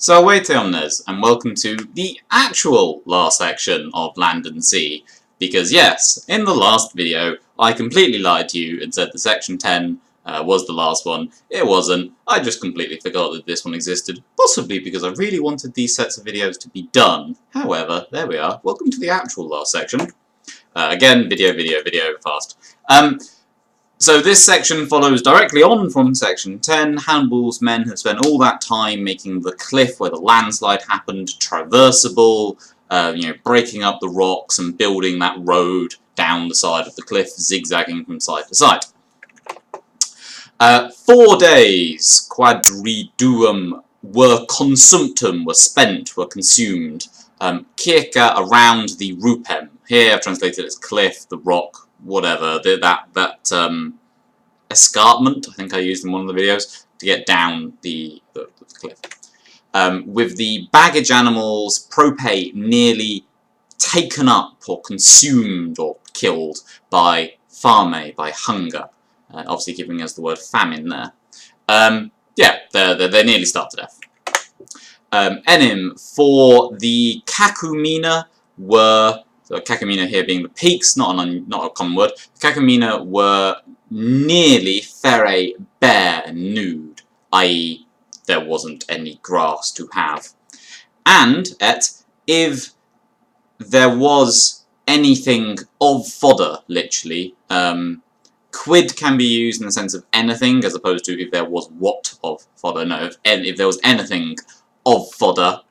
So away omnes, and welcome to the actual last section of Land and Sea, because yes, in the last video I completely lied to you and said that section 10 was the last one. It wasn't. I just completely forgot that this one existed, possibly because I really wanted these sets of videos to be done. However, there we are. Welcome to the actual last section. Again, video, fast. So this section follows directly on from section 10. Hannibal's men have spent all that time making the cliff where the landslide happened traversable, breaking up the rocks and building that road down the side of the cliff, zigzagging from side to side. 4 days, quadriduum, were consumptum, were spent, were consumed. Circa around the rupem. Here I've translated it as cliff, the rock, whatever, that escarpment, I think I used in one of the videos, to get down the cliff. With the baggage animals, Prope nearly taken up or consumed or killed by fame, by hunger. Obviously giving us the word famine there. Yeah, they're nearly starved to death. Enim, for the Kakumina were, so Kakumina here being the peaks, not a common word, the Kakumina were nearly fere bare and nude, i.e. there wasn't any grass to have. And if there was anything of fodder, literally, quid can be used in the sense of anything, as opposed to if there was what of fodder. No, if there was anything of fodder,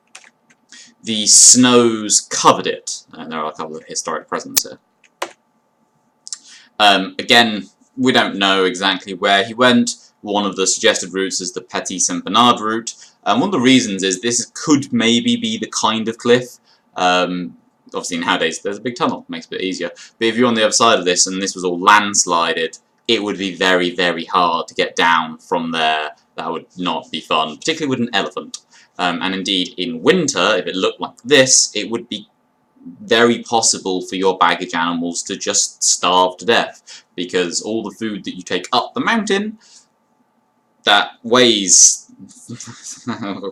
the snows covered it. And there are a couple of historic presents here. Again, we don't know exactly where he went. One of the suggested routes is the Petit Saint Bernard route. One of the reasons is this could maybe be the kind of cliff. Obviously nowadays there's a big tunnel, makes it a bit easier. But if you're on the other side of this and this was all landslided, it would be very, very hard to get down from there. That would not be fun, particularly with an elephant. And indeed, in winter, if it looked like this, it would be very possible for your baggage animals to just starve to death, because all the food that you take up the mountain, that weighs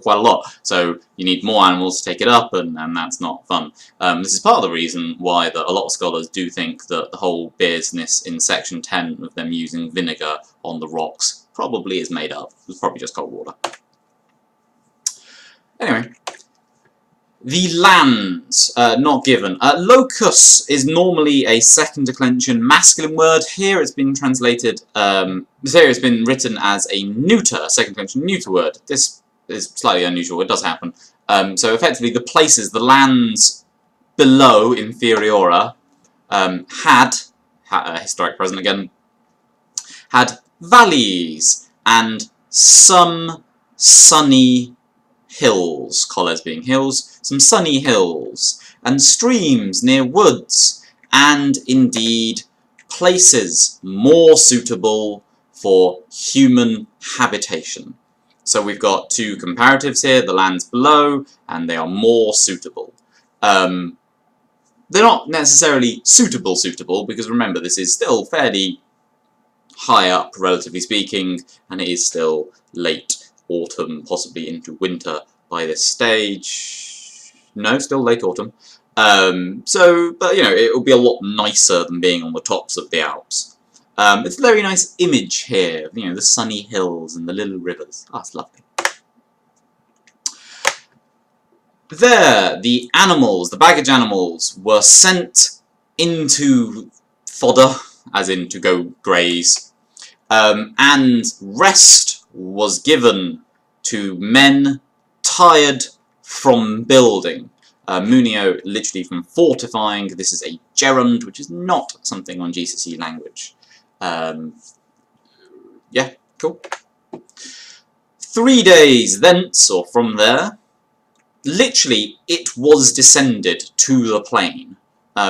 quite a lot, so you need more animals to take it up, and that's not fun. This is part of the reason why a lot of scholars do think that the whole business in section 10 of them using vinegar on the rocks probably is made up. It was probably just cold water. Anyway, the lands, not given. Locus is normally a second declension masculine word. Here it's been translated, here it's been written as a neuter, second declension neuter word. This is slightly unusual, it does happen. So effectively the places, the lands below inferiora, had, historic present again, had valleys and some sunny hills, colles being hills, some sunny hills, and streams near woods, and indeed places more suitable for human habitation. So we've got two comparatives here, the lands below, and they are more suitable. They're not necessarily suitable, because remember, this is still fairly high up, relatively speaking, and it is still late autumn, possibly into winter by this stage. No, still late autumn. But you know, it will be a lot nicer than being on the tops of the Alps. It's a very nice image here, you know, the sunny hills and the little rivers. Ah, it's lovely. There, the animals, the baggage animals, were sent into fodder, as in to go graze, and rest was given to men tired from building. Munio, literally from fortifying. This is a gerund, which is not something on GCSE language. Yeah, cool. 3 days thence, or from there, literally, it was descended to the plain.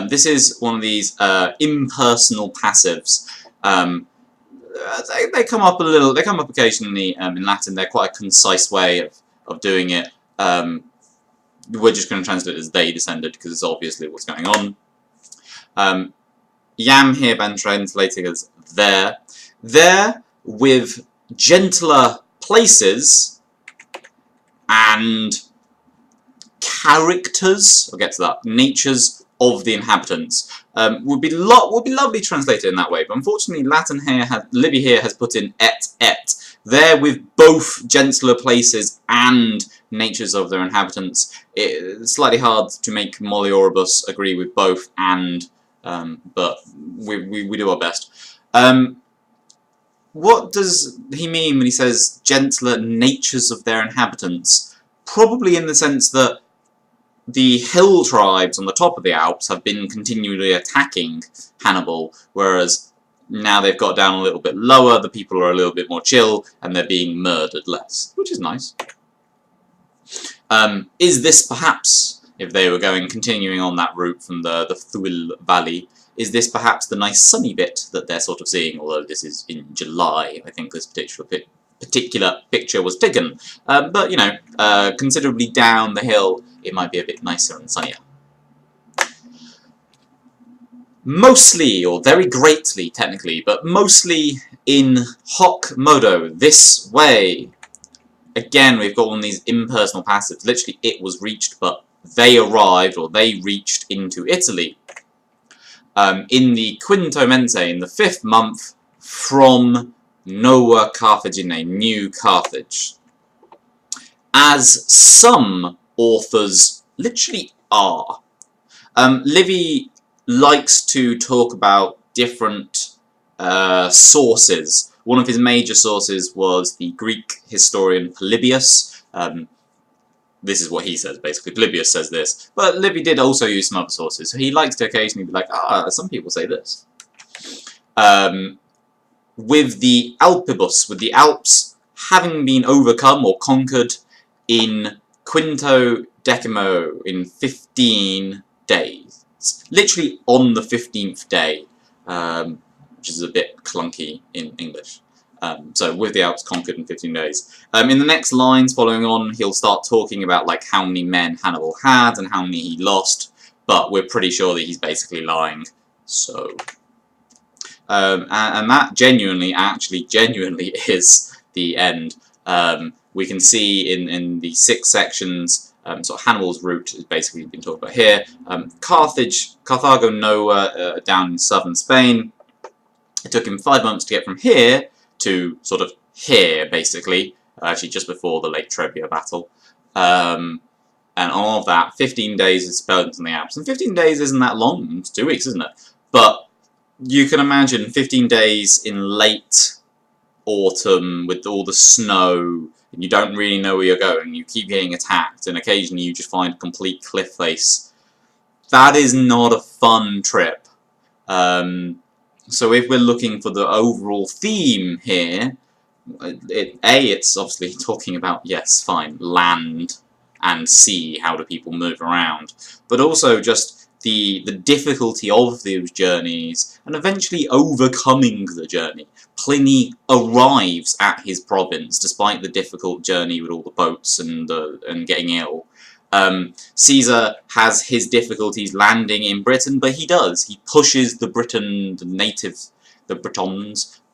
This is one of these impersonal passives. They come up a little. They come up occasionally in Latin. They're quite a concise way of doing it. We're just going to translate it as they descended because it's obviously what's going on. Yam here been translating as there. There with gentler places and characters, I'll get to that, natures of the inhabitants, would be lovely translated in that way, but unfortunately Livy here has put in et, there with both gentler places and natures of their inhabitants. It's slightly hard to make Mollioribus agree with both, and but we do our best. What does he mean when he says gentler natures of their inhabitants? Probably in the sense that the hill tribes on the top of the Alps have been continually attacking Hannibal, whereas now they've got down a little bit lower, the people are a little bit more chill, and they're being murdered less, which is nice. Is this perhaps, if they were continuing on that route from the Thuil Valley, is this perhaps the nice sunny bit that they're sort of seeing, although this is in July, I think this particular picture was taken. But, you know, considerably down the hill, it might be a bit nicer and sunnier. Mostly, or very greatly technically, but mostly in hoc modo, this way. Again, we've got one of these impersonal passives. Literally, it was reached, but they arrived, or they reached into Italy. In the Quinto Mense, in the 5th month, from Nova Carthagine, New Carthage. As some authors literally are. Livy likes to talk about different sources. One of his major sources was the Greek historian Polybius. This is what he says, basically. Polybius says this. But Livy did also use some other sources, so he likes to occasionally be like, some people say this. With the Alpibus, with the Alps having been overcome or conquered in Quinto Decimo in 15 days. Literally on the 15th day, which is a bit clunky in English. So with the Alps conquered in 15 days. In the next lines following on, he'll start talking about like how many men Hannibal had and how many he lost, but we're pretty sure that he's basically lying. So, and that genuinely is the end. We can see in the 6 sections, sort of Hannibal's route has basically been talked about here. Carthago, Noah, down in southern Spain. It took him 5 months to get from here to sort of here, basically, actually just before the Lake Trebbia battle. And all of that, 15 days is spent in the Alps. And 15 days isn't that long, it's 2 weeks, isn't it? But you can imagine 15 days in late autumn with all the snow, and you don't really know where you're going, you keep getting attacked, and occasionally you just find a complete cliff face. That is not a fun trip. So if we're looking for the overall theme here, it's obviously talking about, yes, fine, land and sea, how do people move around, but also just the difficulty of those journeys, and eventually overcoming the journey. Pliny arrives at his province, despite the difficult journey with all the boats and getting ill. Caesar has his difficulties landing in Britain, but he does. He pushes the Britons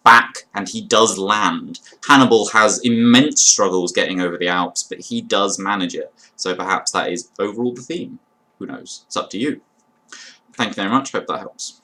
back, and he does land. Hannibal has immense struggles getting over the Alps, but he does manage it. So perhaps that is overall the theme. Who knows? It's up to you. Thank you very much. Hope that helps.